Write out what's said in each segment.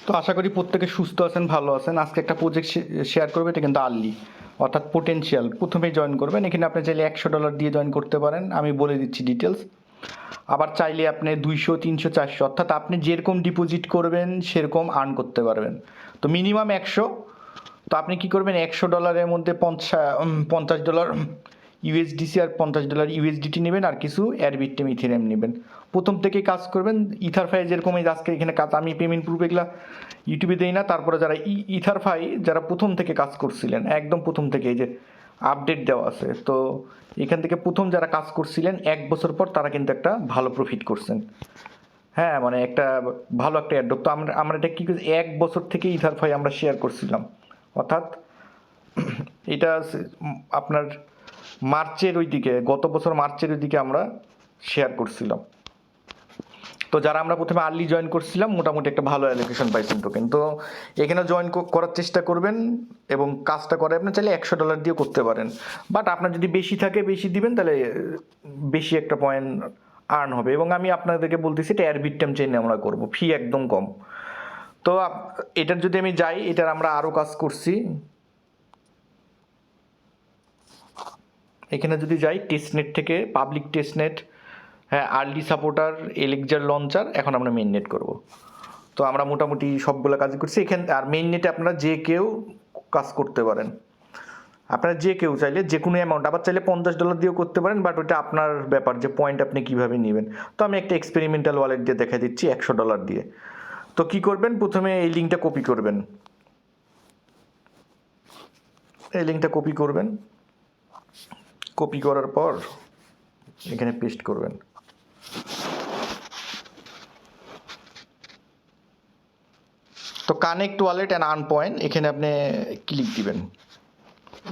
তো আশা করি প্রত্যেকে সুস্থ আছেন, ভালো আছেন। আজকে একটা প্রজেক্ট শেয়ার করবে, এটা কিন্তু আর্লি অর্থাৎ পোটেনশিয়াল। প্রথমেই জয়েন করবেন, এখানে আপনি চাইলে $100 দিয়ে জয়েন করতে পারেন, আমি বলে দিচ্ছি ডিটেলস। আবার চাইলে আপনি 200, 300, 400 অর্থাৎ আপনি যেরকম ডিপোজিট করবেন সেরকম আর্ন করতে পারবেন। তো মিনিমাম 100। তো আপনি কি করবেন, $100 মধ্যে $50 ইউএসডিসি আর $50 ইউএসডিটি নেবেন, আর কিছু এয়ারবিটটেম ইথেরিয়াম নেবেন। প্রথম থেকে কাজ করবেন ইথারফাই, যেরকম এই আজকে এখানে কাজ আমি পেমেন্ট প্রুফ এগুলা ইউটিউবে দেই না। তারপরে যারা ইথারফাই যারা প্রথম থেকে কাজ করছিলেন, একদম প্রথম থেকে, এই যে আপডেট দেওয়া আছে, তো এখান থেকে প্রথম যারা কাজ করছিলেন 1 বছর পর তারা কিন্তু একটা ভালো প্রফিট করছেন। হ্যাঁ, মানে একটা ভালো একটা অ্যাড্রপ। তো আমরা এটা কী করছি, 1 বছর থেকে ইথারফাই আমরা শেয়ার করছিলাম, অর্থাৎ এটা আপনার মার্চের ওই দিকে, গত বছর মার্চের ওই দিকে আমরা শেয়ার করছিলাম। তো যারা আমরা প্রথমে আর্লি জয়েন করছিলাম মোটামুটি একটা ভালো অ্যালোকেশন পাইছেন টোকেন। তো এখানে জয়েন করার চেষ্টা করবেন এবং কাজটা করে আপনি চাইলে $100 দিয়েও করতে পারেন। বাট আপনার যদি বেশি থাকে, বেশি দিবেন, তাহলে বেশি একটা পয়েন্ট আর্ন হবে। এবং আমি আপনাদেরকে বলতেছি এটা এয়ারবিটটেম চেইনে আমরা করব, ফি একদম কম। তো এটার যদি আমি যাই, এটার আমরা আরও কাজ করছি। এখানে যদি যাই টেস্টনেট থেকে, পাবলিক টেস্টনেট, হ্যাঁ, আর্লি সাপোর্টার, এলিক্সার লঞ্চার, এখন আমরা মেইন নেট করবো। তো আমরা মোটামুটি সবগুলো কাজ করছি এখানে। আর মেইন নেটে আপনারা যে কেউ কাজ করতে পারেন, আপনারা যে কেউ চাইলে যে কোনো অ্যামাউন্ট, আবার চাইলে $50 দিয়েও করতে পারেন, বাট ওইটা আপনার ব্যাপার যে পয়েন্ট আপনি কীভাবে নেবেন। তো আমি একটা এক্সপেরিমেন্টাল ওয়ালেট দিয়ে দেখা দিচ্ছি $100 দিয়ে। তো কি করবেন, প্রথমে এই লিঙ্কটা কপি করবেন, এই লিঙ্কটা কপি করবেন, কপি করার পর এখানে পেস্ট করবেন। তো connect wallet and earn point, এখানে আপনি ক্লিক দিবেন,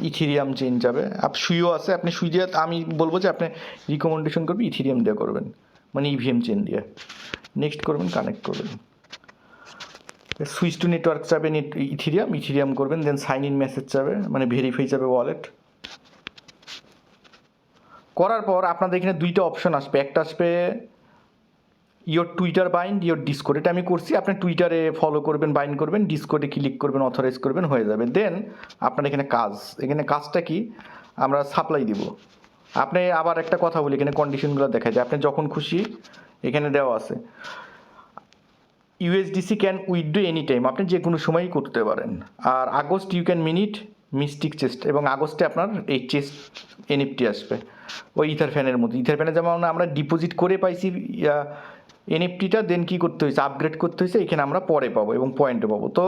ইথেরিয়াম চেইন যাবে। সুইও আছে, আপনি সুই দিয়ে, আমি বলবো যে আপনি রিকমেন্ডেশন করবেন ইথেরিয়াম দিয়ে করবেন, মানে ইভিএম চেইন দিয়ে। নেক্সট করবেন, কানেক্ট করবেন, সুইচ টু নেটওয়ার্ক যাবে, ইথেরিয়াম করবেন, দেন সাইন ইন মেসেজ যাবে, মানে ভেরিফাই যাবে ওয়ালেট। করার পর আপনাদের এখানে দুইটা অপশন আসবে, একটা আসবে your Twitter bind, your discord. এটা আমি করছি, আপনি টুইটারে ফলো করবেন, বাইন্ড করবেন, ডিসকোডে ক্লিক করবেন, অথরাইজ করবেন, হয়ে যাবে। দেন আপনার এখানে এখানে কাজটা কি, আমরা সাপ্লাই দিব। আপনি আবার একটা কথা বলি, এখানে কন্ডিশনগুলো দেখা যায়, আপনি যখন খুশি, এখানে দেওয়া আছে USDC can withdraw any time, আপনি যে কোনো সময়ই করতে পারেন। আর August you can mint mystic chest, এবং আগস্টে আপনার এই চেস্ট এনএফটি আসবে ওই ইথার ফ্যানের মধ্যে। ইথার ফ্যানে যেমন আমরা ডিপোজিট করে পাইছি এনএফটিটা, দেন কী করতে হয়েছে, আপগ্রেড করতে হয়েছে, এখানে আমরা পরে পাবো এবং পয়েন্টে পাবো। তো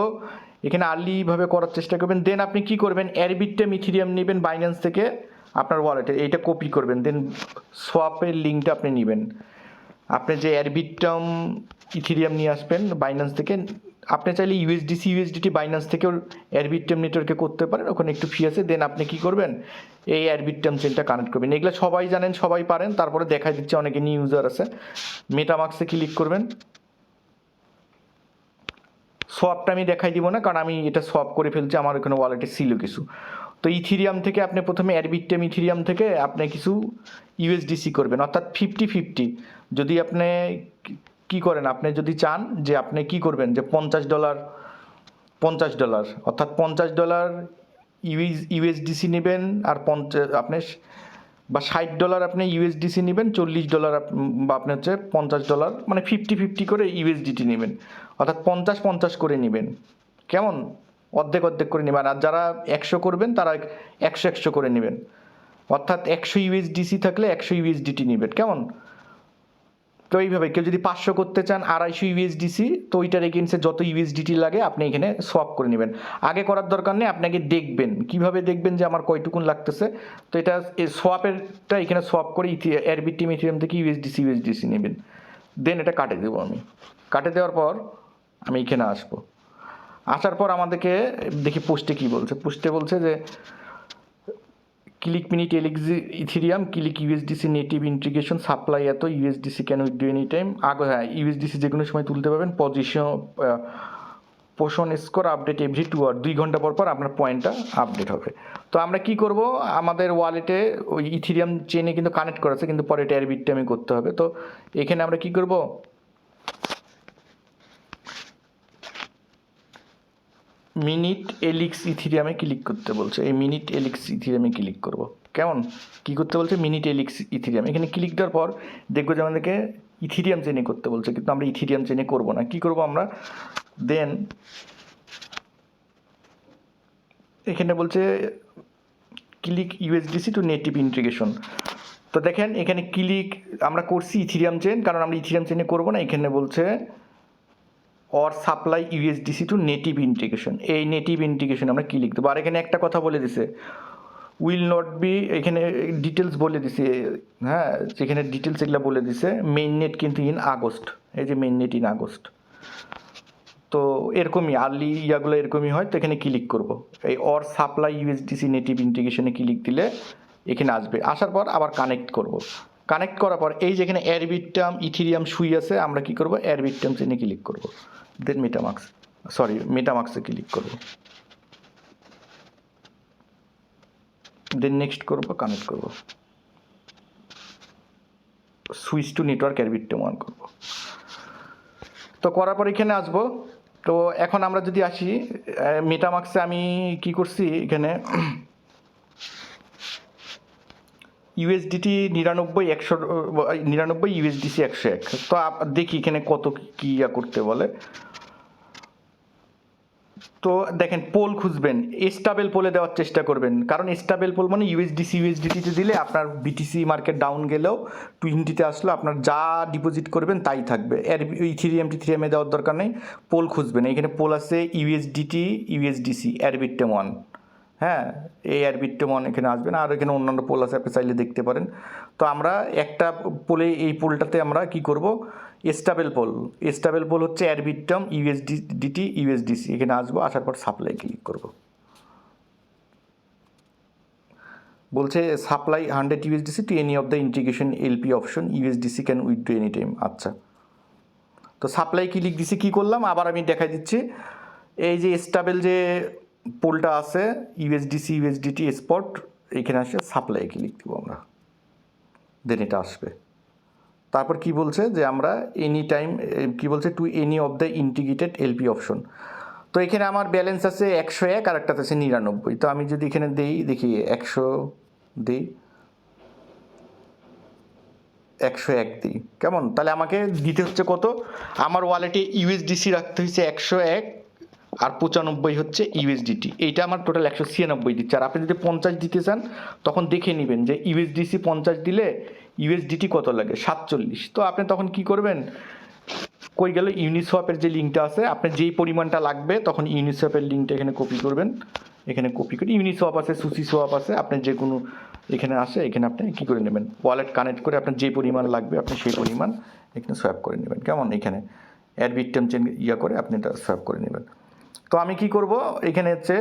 এখানে আর্লিভাবে করার চেষ্টা করবেন। দেন আপনি কি করবেন, এয়ারবিটটেম ইথেরিয়াম নেবেন বাইন্যান্স থেকে আপনার ওয়ালেটে, এইটা কপি করবেন, দেন সোয়াপের লিঙ্কটা আপনি নেবেন। আপনি যে এয়ারবিটটেম ইথেরিয়াম নিয়ে আসবেন বাইন্যান্স থেকে, আপনি চাইলে ইউএসডিটি বাইন্যান্স থেকেও এয়ারবিটটেম নেটওয়ার্কে করতে পারেন, ওখানে একটু ফি আছে। দেন আপনি কি করবেন, এই এয়ারবিটটেম চেনটা কানেক্ট করবেন। এগুলো সবাই জানেন, সবাই পারেন, তারপরে দেখা দিচ্ছে অনেকে নিউ ইউজার আছে। মেটামাক্সে ক্লিক করবেন, সোয়াপটা আমি দেখাই দিব না, কারণ আমি এটা সোয়াপ করে ফেলছি, আমার ওখানে ওয়ালেটে ছিল কিছু। তো ইথেরিয়াম থেকে আপনি প্রথমে এয়ারবিটটেম ইথেরিয়াম থেকে আপনি কিছু ইউএসডিসি করবেন, অর্থাৎ 50-50। যদি আপনি কি করেন, আপনি যদি চান যে আপনি কি করবেন, যে $50 অর্থাৎ $50 ইউএসডিসি নেবেন, আর আপনি বা $60 আপনি ইউএসডিসি নেবেন, $40 বা আপনি হচ্ছে $50, মানে 50-50 করে ইউএসডিটি নেবেন, অর্থাৎ 50-50 করে নেবেন। কেমন, অর্ধেক অর্ধেক করে নেবেন। আর যারা 100 করবেন তারা 100 করে নেবেন, অর্থাৎ 100 ইউএসডিসি থাকলে 100 ইউএসডিটি নেবেন। কেমন, তো এইভাবে কেউ যদি 500 করতে চান 250 ইউএসডিসি, তো ওইটার এগেন্সে যত ইউএসডিটি লাগে আপনি এখানে সোয়াপ করে নেবেন। আগে করার দরকার নেই, আপনাকে দেখবেন, কিভাবে দেখবেন যে আমার কয়টুকুন লাগতেছে। তো এটা সোয়াপেরটা এখানে সোয়াপ করে এয়ারবিটটেম ইথেরিয়াম থেকে ইউএসডিসি নেবেন। দেন এটা কাটে দেবো আমি। কাটে দেওয়ার পর আমি এখানে আসার পর আমাদেরকে দেখি পোস্টে কি বলছে। পোস্টে বলছে যে click mint elixir Ethereum, click USDC native integration, supply এত, USDC can withdraw any time. হ্যাঁ, ইউএসডিসি যে কোনো সময় তুলতে পারবেন। পোষণ স্কোর আপডেট এভরি 2 আওয়ার, 2 ঘন্টা পর পর আপনার পয়েন্টটা আপডেট হবে। তো আমরা কি করব, আমাদের ওয়ালেটে ওই ইথেরিয়াম চেনে কিন্তু কানেক্ট করা আছে, কিন্তু পরে এটা এয়ারবিটটেমে করতে হবে। তো এখানে আমরা কি করব, মিনিট এলিক্স ইথিরিয়ামে ক্লিক করতে বলছে, এই মিনিট এলিক্স ইথিরিয়ামে ক্লিক করব। কেমন কি করতে বলছে? Mint elixir Ethereum. এখানে ক্লিক দেওয়ার পর দেখবো যে আমাদেরকে ইথিরিয়াম চেনে করতে বলছে, কিন্তু আমরা ইথিরিয়াম চেনে করব না। কি করব আমরা? দেন এখানে বলছে click USDC to native integration. তো দেখেন এখানে ক্লিক আমরা করছি ইথিরিয়াম চেন, কারণ আমরা ইথিরিয়াম চেনে করব না। এখানে বলছে or supply USDC to native integration, এই নেটিভ ইন্টিগ্রেশন আমরা ক্লিক দেবো। আর এখানে একটা কথা বলে দিছে, উইল নট বি, এখানে ডিটেলস বলে দিছে, হ্যাঁ যেখানে ডিটেলস এগুলো বলে দিছে। মেইন নেট কিন্তু ইন আগস্ট, এই যে মেইন নেট ইন আগস্ট। তো এরকমই আর্লি ইয়াগুলো এরকমই হয়। তো এখানে ক্লিক করব, এই অর সাপ্লাই ইউএসডিসি নেটিভ ইন্টিগ্রেশনে ক্লিক দিলে এখানে আসবে। আসার পর আবার কানেক্ট করব। কানেক্ট করার পর এই যেখানে অ্যারবিট্রাম ইথিরিয়াম সুই আছে, আমরা কি করব? অ্যারবিট্রাম চেনে ক্লিক করব। দেন মেটামাক্সে ক্লিক করব। দেন নেক্সট করব, কানেক্ট করব, সুইচ টু নেটওয়ার্ক অ্যারবিট্রাম অন করব। তো করার পর এখানে আসবো। তো এখন আমরা যদি আসি মেটামাক্সে, আমি কি করছি এখানে ইউএসডিটি 99 ইউএসডিসি 101। তো দেখি এখানে কত কি করতে বলে। তো দেখেন পোল খুঁজবেন, স্টেবল পোলে দেওয়ার চেষ্টা করবেন, কারণ স্টেবল পোল মানে ইউএসডিটিতে দিলে আপনার বিটিসি মার্কেট ডাউন গেলেও 20তে আসলো আপনার যা ডিপোজিট করবেন তাই থাকবে। টিথিরিয়ামে দেওয়ার দরকার নেই, পোল খুঁজবেন। এখানে পোল আছে ইউএসডিটি, ইউএসডিসি, অ্যারবিট্রাম 1, হ্যাঁ এই অ্যারবিট্রাম 1 এখানে আসবেন। আর এখানে অন্যান্য পোল আছে, আপনি চাইলে দেখতে পারেন। তো আমরা একটা পোলে, এই পোলটাতে আমরা কি করব? স্টেবল পোল হচ্ছে অ্যারবিট্রাম, ইউএসডিটি, ইউএসডিসি। এখানে আসবো, আসার পর সাপ্লাই ক্লিক করব। বলছে supply 100 USDC to any of the integration LP option, USDC can withdraw any time. আচ্ছা, তো সাপ্লাই ক্লিক দিছি। কি করলাম আবার আমি দেখাই দিচ্ছি। এই যে স্টেবল যে পোলটা আছে ইউএসডিসি, ইউএসডিটি স্পট, এখানে আসে সাপ্লাই ক্লিক দিব আমরা। দেন এটা আসবে। তারপর কি বলছে যে আমরা এনি টাইম, কি বলছে to any of the integrated LP option. তো এখানে আমার ব্যালেন্স আছে 101 আর একটা আছে 99। তো আমি যদি এখানে দেই, দেখি 100 দিই, 101 দিই, কেমন? তাহলে আমাকে দিতে হচ্ছে কত? আমার ওয়ালেটে ইউএসডিসি রাখতে হয়েছে 101 আর 95 হচ্ছে ইউএসডিটি। এইটা আমার টোটাল 196 দিচ্ছে। আর আপনি যদি 50 দিতে চান তখন দেখে নেবেন যে ইউএসডিসি 50 দিলে ইউএসডিটি কত লাগে, 47। তো আপনি তখন কি করবেন? কই গেল ইউনিসোয়াপের যে লিঙ্কটা আছে, আপনি যেই পরিমাণটা লাগবে তখন ইউনিসোয়াপের লিঙ্কটা এখানে কপি করবেন। এখানে কপি করে ইউনিসোয়াপ আছে, সুসি সোয়াপ আছে, আপনি যে কোনো এখানে আসে, এখানে আপনি কী করে নেবেন? ওয়ালেট কানেক্ট করে আপনার যে পরিমাণ লাগবে আপনি সেই পরিমাণ এখানে সোয়াপ করে নেবেন। কেমন? এখানে অ্যাডবিট্রাম চেন করে আপনি এটা সোয়াপ করে নেবেন। তো আমি কি করব? এখানে হচ্ছে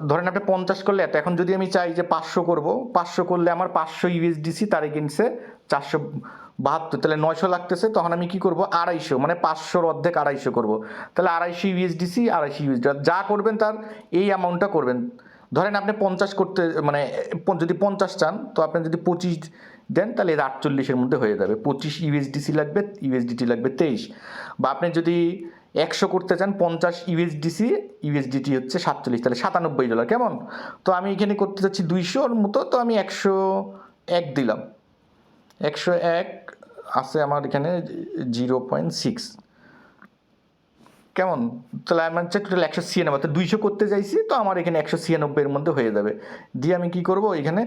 ধরেন আপনি 50 করলে এত। এখন যদি আমি চাই যে 500 করব, 500 করলে আমার 500 ইউএসডিসি, তার এগেন্সে 472, তাহলে 900 লাগতেছে। তখন আমি কি করব? 250, মানে 500-র অর্ধেক 250 করব। তাহলে 250 ইউএসডিসি, 250 ইউএসডি, যা করবেন তার এই অ্যামাউন্টটা করবেন। ধরেন আপনি 50 করতে, মানে যদি 50 চান, তো আপনি যদি 25 দেন তাহলে 48-এর মধ্যে হয়ে যাবে। 25 ইউএসডিসি লাগবে, ইউএসডিটি লাগবে 23। বা আপনি যদি 100 করতে চান, 50 ইউএসডিসি, ইউএসডিটি হচ্ছে 47, তাহলে $97। কেমন? তো আমি এখানে করতে চাচ্ছি 200-র মতো, তো আমি 101 দিলাম। 101 আছে আমার এখানে 0.6, কেমন? তাহলে আমার হচ্ছে টোটাল 196। তো 200 করতে চাইছি, তো আমার এখানে 196-এর মধ্যে হয়ে যাবে। দিয়ে আমি কি করব? এখানে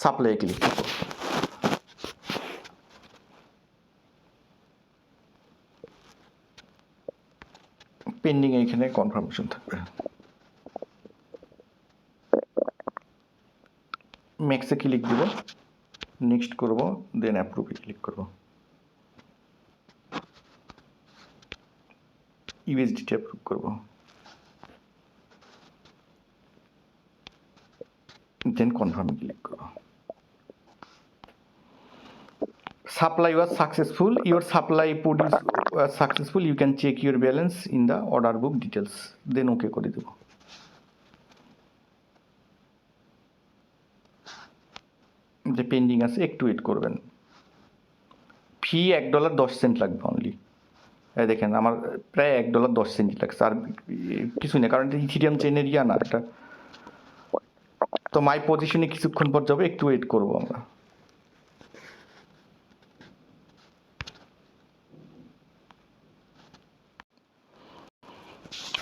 সাপ্লাই ক্লিক করব। পেন্ডিং এখানে কনফার্মেশন থাকবে। মেক্সে ক্লিক দিব, নেক্সট করব, দেন অ্যাপ্রুভে ক্লিক করব। ইউএসডিটি অ্যাপ্রুভ করব, দেন কনফার্মে ক্লিক করব। Supply was successful. Your supply put is was successful. You can check your balance in the order book details. Then OK করে দেব। যে পেন্ডিং আছে একটু ওয়েট করবেন। ফি $1.10 লাগবে অনলি। এই দেখেন আমার প্রায় $1.10 লাগছে, আর কিছু না, কারণ এটা ইথিরিয়াম চেনের না এটা। তো মাই পজিশনে কিছুক্ষণ পর যাবে, একটু ওয়েট করবো আমরা।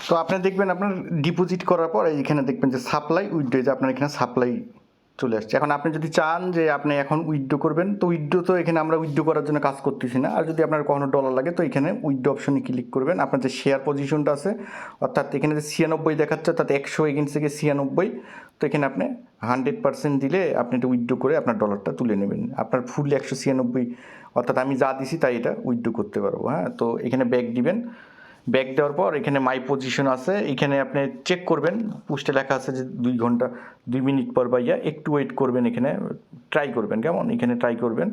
তো আপনি দেখবেন আপনার ডিপোজিট করার পর এইখানে দেখবেন যে সাপ্লাই উইথড্র, যে আপনার এখানে সাপ্লাই চলে আসছে। এখন আপনি যদি চান যে আপনি এখন উইথড্র করবেন, তো উইথড্র তো এখানে আমরা উইথড্র করার জন্য কাজ করতেছি না। আর যদি আপনার কখনো ডলার লাগে তো এখানে উইথড্র অপশনে ক্লিক করবেন। আপনার যে শেয়ার পজিশনটা আছে, অর্থাৎ এখানে যে 96 দেখাচ্ছে, অর্থাৎ 100 এগেন্স থেকে 96, তো এখানে আপনি 100% দিলে আপনি এটা উইথড্র করে আপনার ডলারটা তুলে নেবেন। আপনার ফুল 196, অর্থাৎ আমি যা দিছি তাই এটা উইথড্র করতে পারবো। হ্যাঁ, তো এখানে ব্যাক দিবেন। ব্যাক দেওয়ার পর এখানে মাই পজিশন আছে, এখানে আপনি চেক করবেন, পোস্টে লেখা আছে যে 2 ঘন্টা 2 মিনিট পর বা একটু ওয়েট করবেন, এখানে ট্রাই করবেন, কেমন, এখানে ট্রাই করবেন,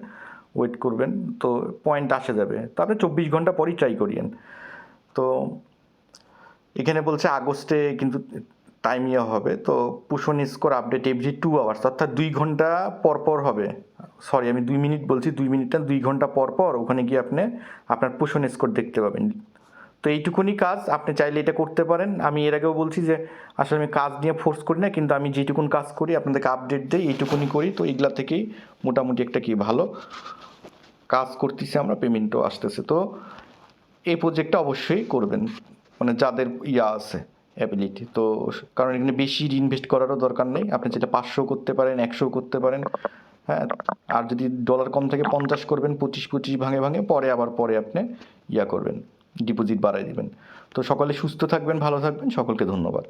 ওয়েট করবেন, তো পয়েন্ট আসে যাবে। তারপরে 24 ঘন্টা পরই ট্রাই করিয়েন। তো এখানে বলছে আগস্টে কিন্তু টাইম হবে, তো পুশন স্কোর আপডেট এভরি 2 আওয়ার্স, অর্থাৎ 2 ঘন্টা পর পর হবে। সরি, আমি 2 মিনিট বলছি, 2 মিনিট না, 2 ঘন্টা পর পর ওখানে গিয়ে আপনি আপনার পুশন স্কোর দেখতে পাবেন। তো এইটুকুনি কাজ, আপনি চাইলে এটা করতে পারেন। আমি এর আগেও বলছি যে আসলে আমি কাজ নিয়ে ফোর্স করি না, কিন্তু আমি যেটুকুন কাজ করি আপনাদেরকে আপডেট দিই, এইটুকুনি করি। তো এইগুলা থেকেই মোটামুটি একটা কি ভালো কাজ করতেছি আমরা, পেমেন্টও আসতেছে। তো এই প্রজেক্টটা অবশ্যই করবেন, মানে যাদের আছে অ্যাবিলিটি। তো কারণ এখানে বেশি ইনভেস্ট করারও দরকার নেই, আপনি যেটা 500 করতে পারেন, 100 করতে পারেন। হ্যাঁ, আর যদি ডলার কম থেকে 50 করবেন, 25 ভাঙে ভাঙে পরে আপনি করবেন, ডিপোজিট বাড়াই দিবেন। তো সকলে সুস্থ থাকবেন, ভালো থাকবেন, সকলকে ধন্যবাদ।